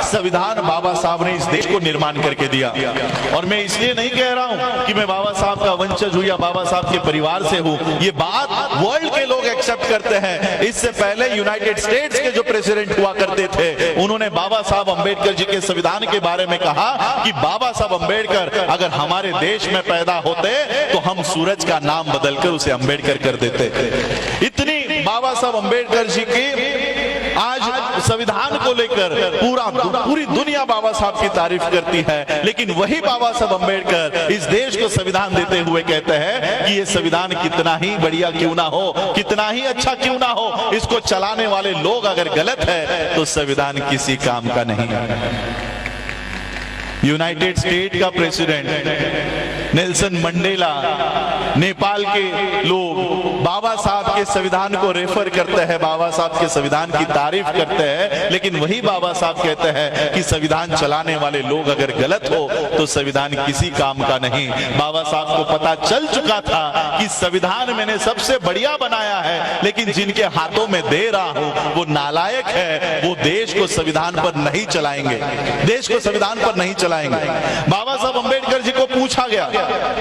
संविधान बाबा साहब ने इस देश को निर्माण करके दिया। और मैं इसलिए नहीं कह रहा हूं कि मैं बाबा साहब का वंशज हूं या बाबा साहब के परिवार से हूं, ये बात वर्ल्ड के लोग एक्सेप्ट करते हैं। इससे पहले यूनाइटेड स्टेट्स के जो प्रेसिडेंट हुआ करते थे, उन्होंने बाबा साहब अंबेडकर जी के संविधान के बारे में कहा कि बाबा साहब अंबेडकर अगर हमारे देश में पैदा होते तो हम सूरज का नाम बदलकर उसे अंबेडकर कर देते। इतनी बाबा साहब अंबेडकर जी की आज संविधान को लेकर पूरी दुनिया बाबा साहब की तारीफ करती है, लेकिन वही बाबा साहब अंबेडकर इस देश को संविधान देते हुए कहते हैं कि ये संविधान कितना ही बढ़िया क्यों ना हो, कितना ही अच्छा क्यों ना हो, इसको चलाने वाले लोग अगर गलत है तो संविधान किसी काम का नहीं है। यूनाइटेड स्टेट का प्रेसिडेंट नेल्सन मंडेला, नेपाल के लोग बाबा साहब के संविधान को रेफर करते हैं, बाबा साहब के संविधान की तारीफ करते हैं, लेकिन वही बाबा साहब कहते हैं कि संविधान चलाने वाले लोग अगर गलत हो तो संविधान किसी काम का नहीं। बाबा साहब को पता चल चुका था कि संविधान मैंने सबसे बढ़िया बनाया है, लेकिन जिनके हाथों में दे रहा हूं वो नालायक है, वो देश को संविधान पर नहीं चलाएंगे, देश को संविधान पर नहीं चलाएंगे। बाबा साहब अंबेडकर जी को पूछा गया,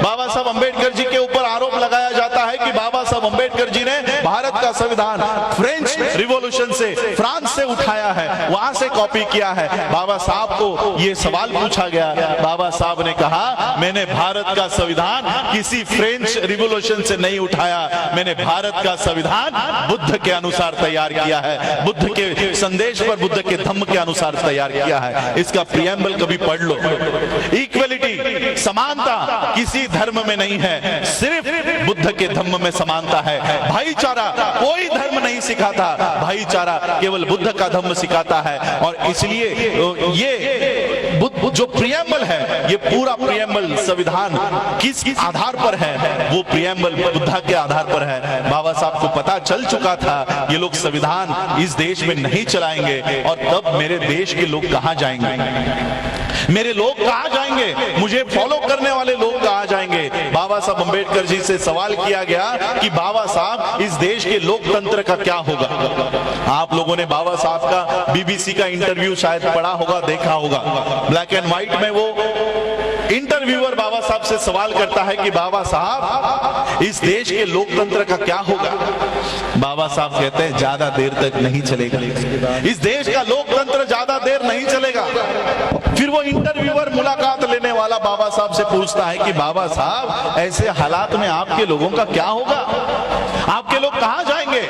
बाबा साहब अंबेडकर जी के ऊपर आरोप लगाया जाता है कि बाबा साहब अंबेडकर जी ने भारत का संविधान फ्रेंच रिवॉल्यूशन से, फ्रांस से उठाया है, वहां से कॉपी किया है। बाबा साहब को यह सवाल पूछा गया, बाबा साहब ने कहा मैंने भारत का संविधान किसी फ्रेंच रिवॉल्यूशन से नहीं उठाया, मैंने भारत का संविधान बुद्ध के अनुसार तैयार किया है, बुद्ध के संदेश पर, बुद्ध के धम्म के अनुसार तैयार किया है। इसका प्रियम्बल कभी पढ़ लो। इक्वलिटी, समानता किसी धर्म में नहीं है, सिर्फ बुद्ध के धम्म में समानता है। भाईचारा कोई धर्म नहीं सिखाता, भाईचारा केवल बुद्ध का धम्म सिखाता है। और इसलिए ये जो प्रियम्बल है, ये पूरा प्रियम्बल संविधान किस आधार पर है, वो प्रियम्बल बुद्ध के आधार पर है। बाबा साहब को पता चल चुका था ये लोग संविधान इस देश में नहीं चलाएंगे, और तब मेरे देश के लोग कहां जाएंगे, मेरे लोग कहां जाएंगे, मुझे फॉलो करने वाले लोग कहां जाएंगे। बाबा साहब अंबेडकर जी से सवाल किया गया कि बाबा साहब इस देश के लोकतंत्र का क्या होगा। आप लोगों ने बाबा साहब का बीबीसी का इंटरव्यू शायद पढ़ा होगा, देखा होगा। ब्लैक एंड व्हाइट में वो इंटरव्यूअर बाबा साहब से सवाल करता है कि बाबा साहब इस देश के लोकतंत्र का क्या होगा। बाबा साहब कहते हैं ज्यादा देर तक नहीं चलेगा, इस देश का लोकतंत्र ज्यादा देर नहीं चलेगा। फिर वो इंटरव्यूअर मुलाकात लेने वाला बाबा साहब से पूछता है कि बाबा साहब ऐसे हालात में आपके लोगों का क्या होगा, आपके लोग कहां जाएंगे।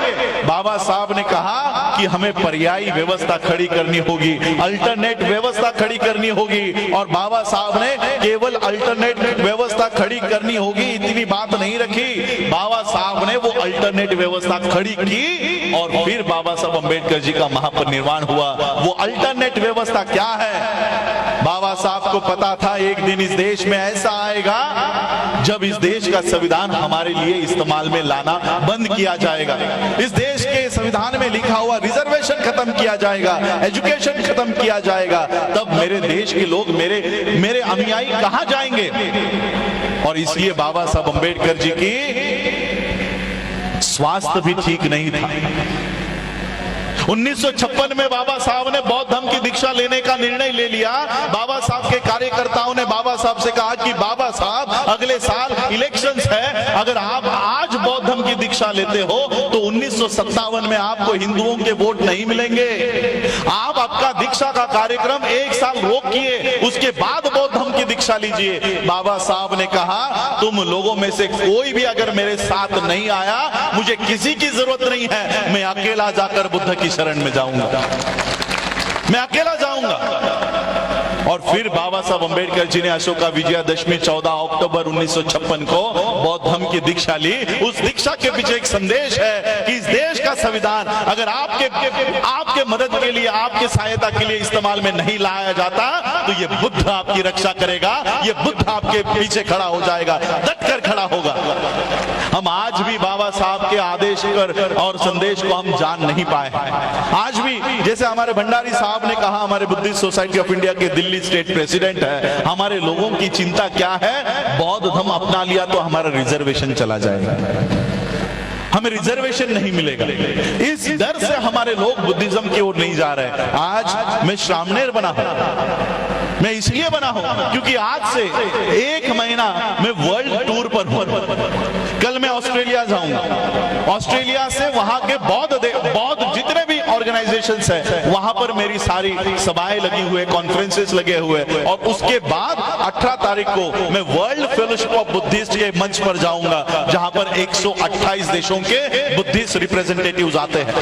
बाबा साहब ने कहा कि हमें पर्यायी व्यवस्था खड़ी करनी होगी, अल्टरनेट व्यवस्था खड़ी करनी होगी। और बाबा साहब ने केवल अल्टरनेट व्यवस्था खड़ी करनी होगी इतनी बात नहीं रखी, बाबा साहब ने वो अल्टरनेट व्यवस्था खड़ी की और फिर बाबा साहब अंबेडकर जी का महापरिनिर्वाण हुआ। वो अल्टरनेट व्यवस्था क्या है, बाबा साहब को पता था एक दिन इस देश में ऐसा आएगा जब इस देश का संविधान हमारे लिए इस्तेमाल में लाना बंद किया जाएगा, इस देश के संविधान में लिखा हुआ रिजर्वेशन खत्म किया जाएगा, एजुकेशन खत्म किया जाएगा। तब मेरे देश के लोग, मेरे अनुयायी कहां जाएंगे। और इसलिए बाबा साहब अंबेडकर जी की स्वास्थ्य भी ठीक नहीं था। 1956 में बाबा साहब ने बौद्ध धर्म की दीक्षा लेने का निर्णय ले लिया। बाबा साहब के कार्यकर्ताओं ने बाबा साहब से कहा कि बाबा साहब अगले साल इलेक्शंस है, अगर आप आज बौद्ध धर्म की दीक्षा लेते हो तो 1957 में आपको हिंदुओं के वोट नहीं मिलेंगे। आप आपका दीक्षा का कार्यक्रम एक साल रोकिए, उसके बाद बौद्ध धर्म की दीक्षा लीजिए। बाबा साहब ने कहा तुम लोगों में से कोई भी अगर मेरे साथ नहीं आया, मुझे किसी की जरूरत नहीं है, मैं अकेला जाकर बुद्ध की शरण में जाऊंगा, मैं अकेला जाऊंगा। और फिर बाबा साहब अंबेडकर जी ने अशोका विजयादशमी 14 अक्टूबर 1956 को बौद्ध धर्म की दीक्षा ली। उस दीक्षा के पीछे एक संदेश है कि इस देश का संविधान अगर आपके मदद के लिए, आपके सहायता के लिए इस्तेमाल में नहीं लाया जाता तो ये बुद्ध आपकी रक्षा करेगा, ये बुद्ध आपके पीछे खड़ा हो जाएगा, डटकर खड़ा होगा। हम आज भी बाबा साहब के आदेश और संदेश को हम जान नहीं पाए। आज भी जैसे हमारे भंडारी साहब ने कहा, हमारे बुद्धिस्ट सोसाइटी ऑफ इंडिया के दिल्ली स्टेट प्रेसिडेंट है, हमारे लोगों की चिंता क्या है, बौद्ध धर्म अपना लिया तो हमारा रिजर्वेशन चला जाएगा। हमें रिजर्वेशन नहीं मिलेगा। इस डर से हमारे लोग बुद्धिज्म की ओर नहीं जा रहे। आज मैं श्रामणेर बना हूं, मैं इसलिए बना हूं क्योंकि आज से 1 महीना मैं वर्ल्ड टूर पर हूं। कल मैं ऑस्ट्रेलिया जाऊंगा। ऑस्ट्रेलिया से वहां के बौद्ध जितने भी ऑर्गेनाइजेशंस है वहां पर मेरी सारी सभाएं लगी हुए, कॉन्फ्रेंसेस लगे हुए, और उसके बाद 18 तारीख को मैं वर्ल्ड फेलोशिप ऑफ बुद्धिस्ट के मंच पर जाऊंगा, जहां पर 128 देशों के बुद्धिस्ट रिप्रेजेंटेटिव्स आते हैं।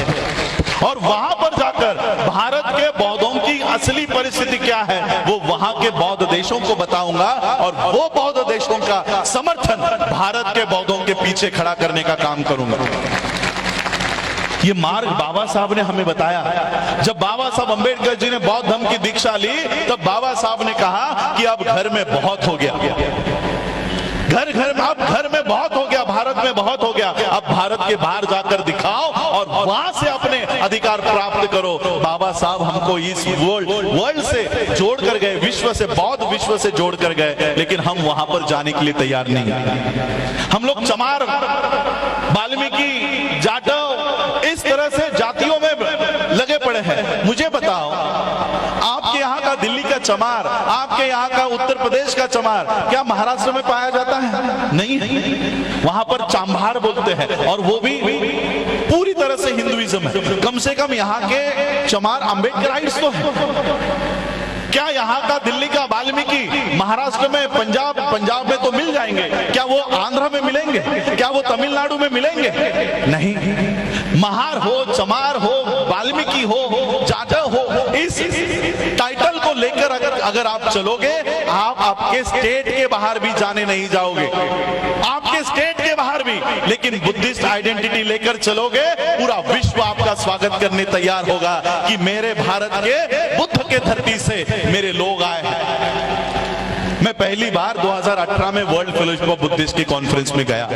और वहां पर जाकर भारत के बौद्धों की असली परिस्थिति क्या है वो वहां के बौद्ध देशों को बताऊंगा, और वो बौद्ध देशों का समर्थन भारत के बौद्धों के पीछे खड़ा करने का काम करूंगा। ये मार्ग बाबा साहब ने हमें बताया। जब बाबा साहब अंबेडकर जी ने बौद्ध धर्म की दीक्षा ली, तब बाबा साहब ने कहा कि अब घर में बहुत हो गया, अब घर में बहुत हो गया, भारत में बहुत हो गया, अब भारत के बाहर जाकर दिखाओ और वहां से अपने अधिकार प्राप्त करो। बाबा साहब हमको इस वर्ल्ड से जोड़ कर गए, विश्व से, बौद्ध विश्व से जोड़ कर गए, लेकिन हम वहां पर जाने के लिए तैयार नहीं। हम लोग चमार, वाल्मीकि, जाटव, इस तरह से जातियों में लगे पड़े हैं। मुझे बताओ, आपके यहाँ का दिल्ली का चमार, आपके यहाँ का उत्तर प्रदेश का चमार क्या महाराष्ट्र में पाया जाता है? नहीं, वहां पर चांभार बोलते हैं, और वो भी पूरी तरह से हिंदुइज्म है। कम से कम यहाँ के चमार अम्बेडकराइट्स तो है। क्या यहाँ का दिल्ली का वाल्मीकि महाराष्ट्र में, पंजाब में तो मिल जाएंगे, क्या वो आंध्र में मिलेंगे? क्या वो तमिलनाडु में मिलेंगे? नहीं। महार हो, चमार हो, वाल्मीकि हो, जाटव हो, इस टाइटल को लेकर अगर आप चलोगे, आप आपके स्टेट के बाहर भी जाने नहीं जाओगे, आपके स्टेट के बाहर भी। लेकिन बुद्धिस्ट आइडेंटिटी लेकर चलोगे, पूरा विश्व आपका स्वागत करने तैयार होगा कि मेरे भारत के बुद्ध के धरती से मेरे लोग आए हैं। मैं पहली बार 2018 में वर्ल्ड फेलोशिप ऑफ बुद्धिस्ट की कॉन्फ्रेंस में गया।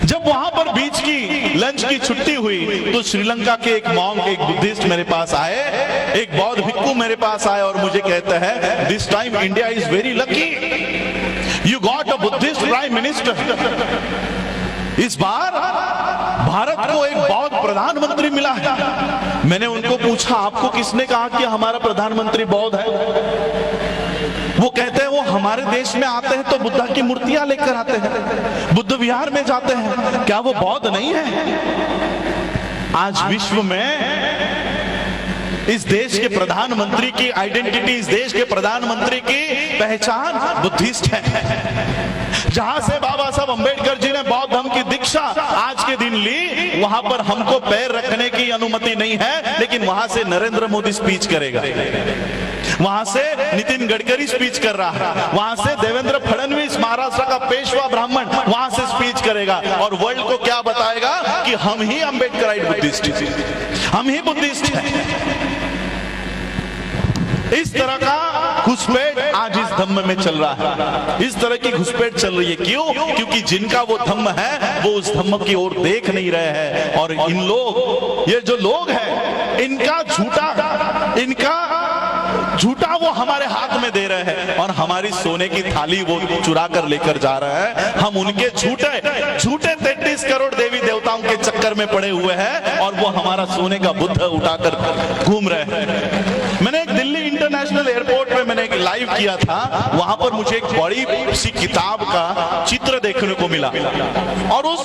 जब वहां पर बीच की लंच की छुट्टी हुई तो श्रीलंका के एक मॉन्क, एक बुद्धिस्ट मेरे पास आए, एक बौद्ध भिक्खु मेरे पास आए और मुझे कहते हैं, this time India is very lucky, you got a Buddhist prime minister. इस बार भारत को एक बौद्ध प्रधानमंत्री मिला है। मैंने उनको पूछा, आपको किसने कहा कि हमारा प्रधानमंत्री बौद्ध है? वो कहते हैं, वो हमारे देश में आते हैं तो बुद्धा की मूर्तियां लेकर आते हैं, बुद्ध विहार में जाते हैं, क्या वो बौद्ध नहीं है? आज विश्व में इस देश के प्रधानमंत्री की आइडेंटिटी, इस देश के प्रधानमंत्री की पहचान बुद्धिस्ट है। जहां से बाबा साहब अंबेडकर जी ने बौद्ध धर्म की दीक्षा आज के दिन ली, वहां पर हमको पैर रखने की अनुमति नहीं है, लेकिन वहां से नरेंद्र मोदी स्पीच करेगा, वहां से नितिन गडकरी स्पीच कर रहा है, वहां से देवेंद्र फडणवीस, महाराष्ट्र का पेशवा ब्राह्मण, वहां से स्पीच करेगा, और वर्ल्ड को क्या बताएगा कि हम ही अम्बेडकराइट बुद्धिस्ट, हम ही बुद्धिस्ट हैं। इस तरह का घुसपैठ आज इस धम्म में चल रहा है। इस तरह की घुसपैठ चल रही है। क्यों? क्योंकि जिनका वो धम्म है वो उस धम्म की ओर देख नहीं रहे हैं, और इन लोग, ये जो लोग हैं, इनका झूठा वो हमारे हाथ में दे रहे हैं, और हमारी सोने की थाली वो चुरा कर लेकर जा रहे हैं। हम उनके झूठे 33 करोड़ देवी देवताओं के चक्कर में पड़े हुए हैं, और वो हमारा सोने का बुद्ध उठाकर घूम रहे हैं। मैंने एक दिल्ली इंटरनेशनल एयरपोर्ट में मैंने एक लाइव किया था, वहां पर मुझे एक बड़ी सी किताब का चित्र देखने को मिला, और उस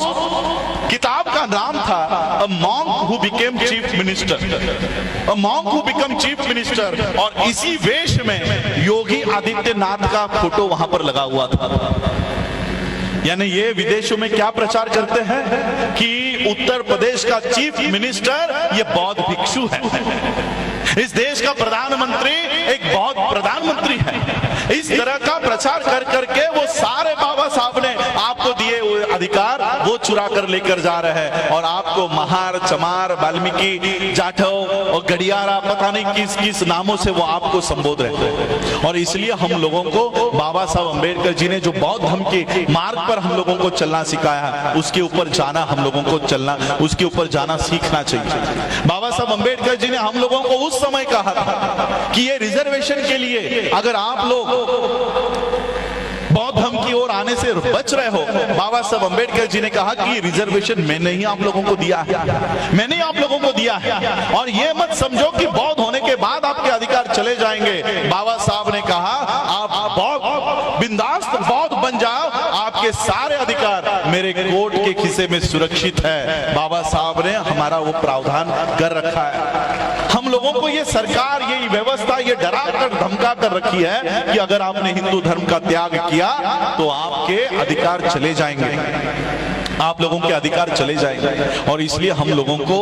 किताब का नाम था a monk who became chief minister, a monk who become chief minister, और इसी वेश में योगी आदित्यनाथ का फोटो वहां पर लगा हुआ था। यानी ये विदेशों में क्या प्रचार करते हैं कि उत्तर प्रदेश का चीफ मिनिस्टर ये बौद्ध भिक्षु है, इस देश का प्रधानमंत्री एक बौद्ध प्रधानमंत्री है। इस तरह का प्रचार कर करके वो सारे बाबा साहब ने आपको दिए हुए अधिकार वो चुरा कर लेकर जा रहे हैं, और आपको महार, चमार, वाल्मीकि, जाटव और गडियारा, पता नहीं किस किस नामों से वो आपको संबोध रहे हैं। और इसलिए हम लोगों को बाबा साहब अंबेडकर जी ने जो बौद्ध धर्म के मार्ग पर हम लोगों को चलना सिखाया, उसके ऊपर जाना हम लोगों को चलना, उसके ऊपर जाना सीखना चाहिए। बाबा साहब अंबेडकर जी ने हम लोगों को उस समय कहा था कि ये रिजर्वेशन के लिए अगर आप लोग बौद्ध धर्म की ओर ओर आने से बच रहे हो। बाबा साहब अंबेडकर जी ने कहा कि रिजर्वेशन मैंने ही आप लोगों को दिया है, मैंने ही आप लोगों को दिया है, और ये मत समझो कि बौद्ध होने के बाद आपके अधिकार चले जाएंगे। बाबा साहब ने कहा आप बौद्ध बिंदास बौद्ध बन जाओ, आपके सारे अधिकार मेरे कोर्ट के खिस्से में सुरक्षित है। बाबा साहब ने हमारा वो प्रावधान कर रखा है। हम लोगों को ये सरकार, ये व्यवस्था ये डरा कर धमका कर रखी है कि अगर आपने हिंदू धर्म का त्याग किया तो आपके अधिकार चले जाएंगे, आप लोगों के अधिकार चले जाएंगे। और इसलिए हम लोगों को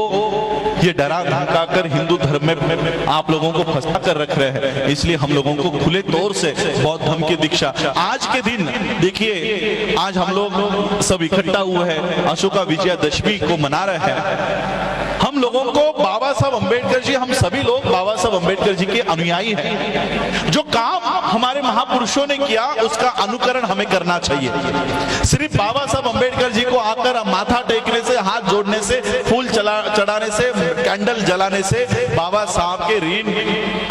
ये डरा धमका कर हिंदू धर्म में आप लोगों को फंसा कर रख रहे हैं। इसलिए हम लोगों को खुले तौर से बौद्ध धर्म की दीक्षा आज के दिन देखिए, आज हम लोग सब इकट्ठा हुए हैं, अशोका विजयादशमी को मना रहे हैं। हम लोगों को बाबा साहब अंबेडकर जी, हम सभी लोग बाबा साहब अंबेडकर जी के अनुयायी हैं। जो काम हमारे महापुरुषों ने किया उसका अनुकरण हमें करना चाहिए। सिर्फ बाबा साहब अंबेडकर जी को आकर माथा टेकने से, हाथ जोड़ने से, फूल चढ़ाने से, कैंडल जलाने से बाबा साहब के ऋण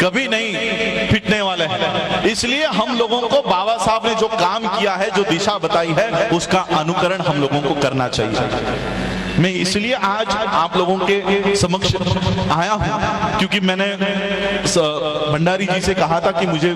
कभी नहीं फिटने वाले हैं। इसलिए हम लोगों को बाबा साहब ने जो काम किया है, जो दिशा बताई है, उसका अनुकरण हम लोगों को करना चाहिए। मैं इसलिए आज आप लोगों के समक्ष आया हूं क्योंकि मैंने भंडारी जी से कहा था कि मुझे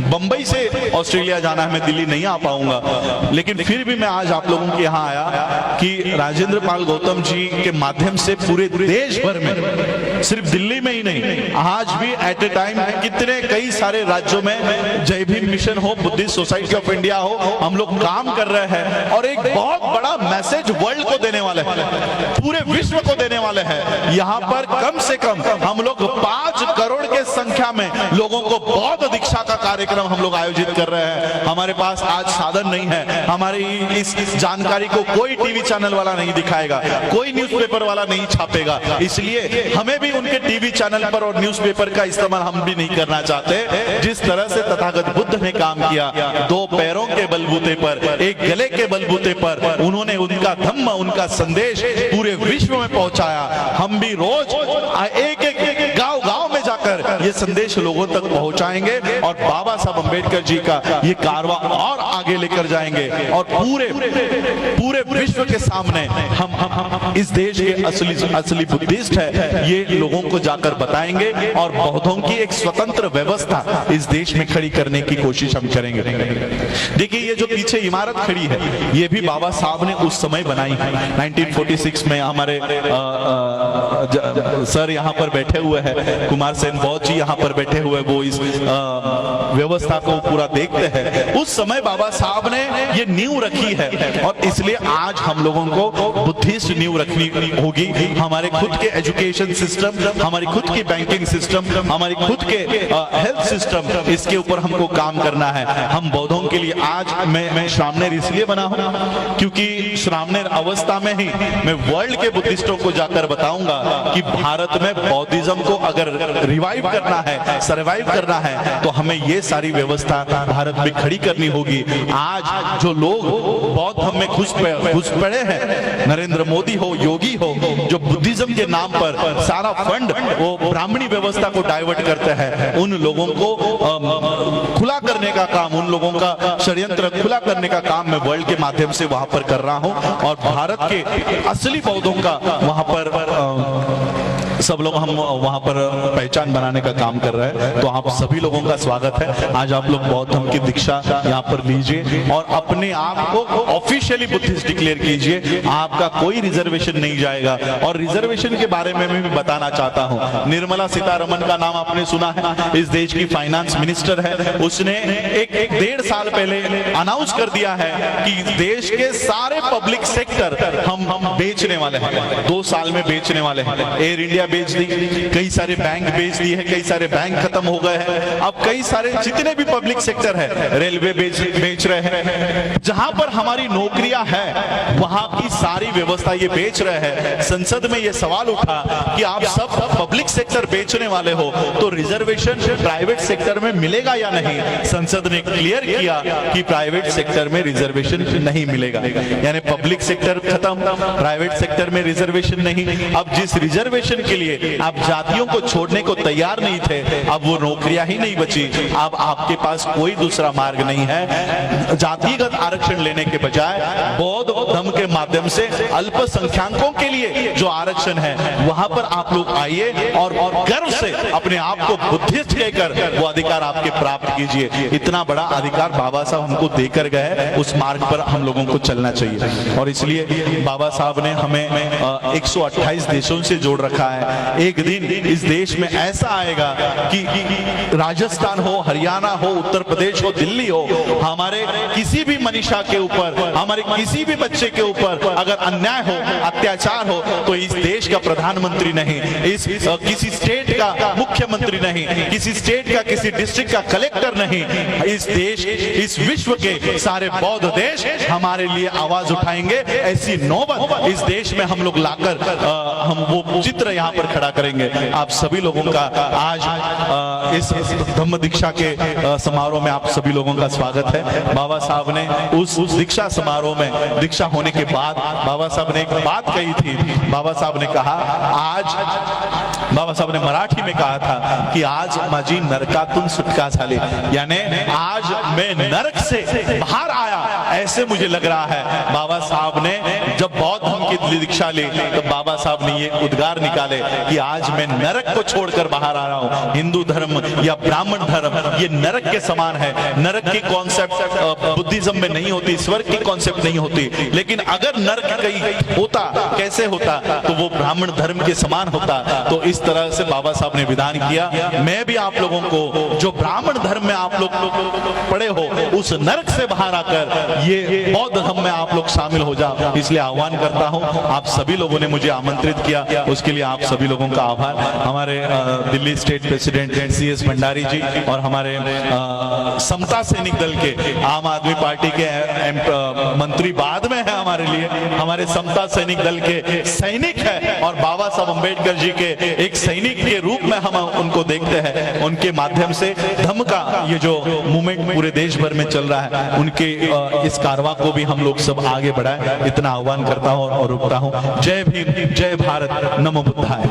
बंबई से ऑस्ट्रेलिया जाना है, मैं दिल्ली नहीं आ पाऊंगा, लेकिन फिर भी मैं आज आप लोगों के यहाँ आया कि राजेंद्र पाल गौतम जी के माध्यम से पूरे देश भर में, सिर्फ दिल्ली में ही नहीं, आज भी एट ए टाइम कितने कई सारे राज्यों में जय भीम मिशन हो, बुद्धिस्ट सोसाइटी ऑफ इंडिया हो, हम लोग काम कर रहे हैं और एक बहुत बड़ा मैसेज वर्ल्ड को देने वाले हैं, पूरे विश्व को देने वाले हैं। यहाँ पर कम से कम हम लोग 5 करोड़ के संख्या में लोगों को बौद्ध दीक्षा का कार्यक्रम हम लोग आयोजित कर रहे हैं। हमारे पास आज साधन नहीं है, हमारी इस जानकारी को कोई टीवी चैनल वाला नहीं दिखाएगा, कोई न्यूज़पेपर वाला नहीं छापेगा, इसलिए हमें भी उनके टीवी चैनल पर और न्यूज़पेपर का इस्तेमाल हम भी नहीं करना चाहते। जिस तरह से तथागत बुद्ध ने काम किया, 2 पैरों के बलबूते पर, एक गले के बलबूते पर उन्होंने उनका धम्म, उनका संदेश पूरे विश्व में पहुंचाया। हम भी रोज एक एक गांव में जाकर ये संदेश लोगों तक पहुंचाएंगे और बाबा साहब अंबेडकर जी का ये कारवां और आगे लेकर जाएंगे और पूरे विश्व के सामने हम इस देश के असली बुद्धिस्ट है ये लोगों को जाकर बताएंगे और बौद्धों की एक स्वतंत्र व्यवस्था इस देश में खड़ी करने की कोशिश हम करेंगे। देखिए, ये जो पीछे इमारत खड़ी है ये भी बाबा साहब ने उस समय बनाई है। 1946 में हमारे सर यहाँ पर बैठे हुए हैं, कुमार सेन बौद्ध जी यहाँ पर बैठे हुए, वो इस व्यवस्था को पूरा देखते हैं। उस समय बाबा साहब ने ये नींव रखी है और इसलिए आज हम लोगों को बुद्धिस्ट नींव रखनी होगी। हमारे खुद के एजुकेशन सिस्टम, हमारी खुद की बैंकिंग सिस्टम, हमारी खुद के हेल्थ सिस्टम, इसके ऊपर हमको काम करना है। हम बौद्धों के लिए आज मैं श्रामणेर इसलिए बना हूँ क्योंकि श्रामणेर अवस्था में ही मैं वर्ल्ड के बुद्धिस्टों को जाकर बताऊंगा कि भारत में बौद्धिज्म को अगर रिवाइव करना है, सरवाइव करना है, तो हमें ये सारी व्यवस्था भारत में खड़ी करनी होगी। आज जो लोग बौद्ध धर्म में घुस पड़े हैं, नरेंद्र मोदी हो, योगी हो, जो बुद्धिज्म के नाम पर सारा फंड वो ब्राह्मणी व्यवस्था को डाइवर्ट करते हैं, उन लोगों को खुला करने का काम, उन लोगों का षड्यंत्र खुला करने का काम मैं वर्ल्ड के माध्यम से वहां पर कर रहा हूं और भारत के असली बौद्धों का वहां पर सब लोग हम वहां पर पहचान बनाने का काम कर रहे हैं। तो आप सभी लोगों का स्वागत है। आज आप लोग बौद्ध धर्म की दीक्षा यहाँ पर लीजिए और अपने आप को ऑफिशियली बुद्धिस्ट डिक्लेयर कीजिए। आपका कोई रिजर्वेशन नहीं जाएगा। और रिजर्वेशन के बारे में मैं भी बताना चाहता हूँ। निर्मला सीतारमण का नाम आपने सुना है, इस देश की फाइनेंस मिनिस्टर है। उसने एक 1.5 साल पहले अनाउंस कर दिया है कि देश के सारे पब्लिक सेक्टर हम बेचने वाले हैं, 2 साल में बेचने वाले हैं। एयर इंडिया बेच दी, कई सारे बैंक बेच दिए हैं, कई सारे बैंक खत्म हो गए हैं। अब कई सारे जितने भी पब्लिक सेक्टर है, रेलवे बेच रहे हैं। जहां पर हमारी नौकरियां हैं वहां की सारी व्यवस्था ये बेच रहे हैं। संसद में ये सवाल उठा कि आप सब पब्लिक सेक्टर बेचने वाले हो तो रिजर्वेशन प्राइवेट सेक्टर में मिलेगा या नहीं। संसद ने क्लियर किया कि प्राइवेट सेक्टर में रिजर्वेशन नहीं मिलेगा, यानी पब्लिक सेक्टर खत्म, प्राइवेट सेक्टर में रिजर्वेशन नहीं। अब जिस रिजर्वेशन के लिए आप जातियों को छोड़ने को तैयार नहीं थे, अब वो नौकरियां ही नहीं बची। अब आपके पास कोई दूसरा मार्ग नहीं है। जातिगत आरक्षण लेने के बजाय बौद्ध धर्म के माध्यम से अल्पसंख्यकों के लिए जो आरक्षण है वहां पर आप लोग आइए और गर्व से अपने आप को बुद्धिस्ट कहकर वो अधिकार आपके प्राप्त कीजिए। इतना बड़ा अधिकार बाबा साहब हमको देकर गए, उस मार्ग पर हम लोगों को चलना चाहिए। और इसलिए बाबा साहब ने हमें 128 देशों से जोड़ रखा है। एक दिन इस देश में ऐसा आएगा कि राजस्थान हो, हरियाणा हो, उत्तर प्रदेश हो, दिल्ली हो, हमारे किसी भी मनीषा के ऊपर, हमारे किसी भी बच्चे के ऊपर अगर अन्याय हो, अत्याचार हो, तो इस देश का प्रधानमंत्री नहीं, इस किसी स्टेट का मुख्यमंत्री नहीं, किसी स्टेट का किसी डिस्ट्रिक्ट का कलेक्टर नहीं, इस देश, इस विश्व के सारे बौद्ध देश हमारे लिए आवाज उठाएंगे। ऐसी नौबत इस देश में हम लोग लाकर हम वो चित्र यहाँ पर खड़ा करेंगे। आप सभी लोगों का आज इस धम्म दीक्षा के समारोह में आप सभी लोगों का स्वागत है। बाबा साहब ने उस दीक्षा समारोह में, दीक्षा होने के बाद बाबा साहब ने एक बात कही थी। बाबा साहब ने कहा, आज बाबा साहब ने मराठी में कहा था कि आज माझी नरकातून सुटका झाली, यानी आज मैं नरक से बाहर आया, ऐसे मुझे लग रहा है। बाबा साहब ने जब बौद्ध धर्म की दीक्षा ली तो बाबा साहब ने ये उद्गार निकाले कि आज मैं नरक को छोड़कर बाहर आ रहा हूं। हिंदू धर्म या ब्राह्मण धर्म ये नरक के समान है। नरक की कॉन्सेप्ट बुद्धिज्म में नहीं होती, स्वर्ग की कॉन्सेप्ट नहीं होती, लेकिन अगर नरक कहीं होता, कैसे होता, तो वो ब्राह्मण धर्म के समान होता। तो इस तरह से बाबा साहब ने विधान किया। मैं भी आप लोगों को, जो ब्राह्मण धर्म में आप लोग पड़े हो, उस नरक से बाहर आकर ये बौद्ध धर्म में आप लोग शामिल हो जाओ, इसलिए आह्वान करता हूं। आप सभी लोगों ने मुझे आमंत्रित किया, उसके लिए आप सभी लोगों का आभार। हमारे Delhi state president CS Bhandari ji और हमारे समता सैनिक दल के, आम आदमी पार्टी के मंत्री बाद में है हमारे लिए, हमारे समता सैनिक दल के सैनिक है और बाबा साहब अम्बेडकर जी के एक सैनिक के रूप में हम उनको देखते हैं। उनके माध्यम से धम्म का ये जो मूवमेंट पूरे देश भर में चल रहा है, उनके इस कारवां को भी हम लोग सब आगे बढ़ाएं, इतना आह्वान करता हूं और रुकता हूं। जय भीम, जय भारत, नमो बुद्धाय।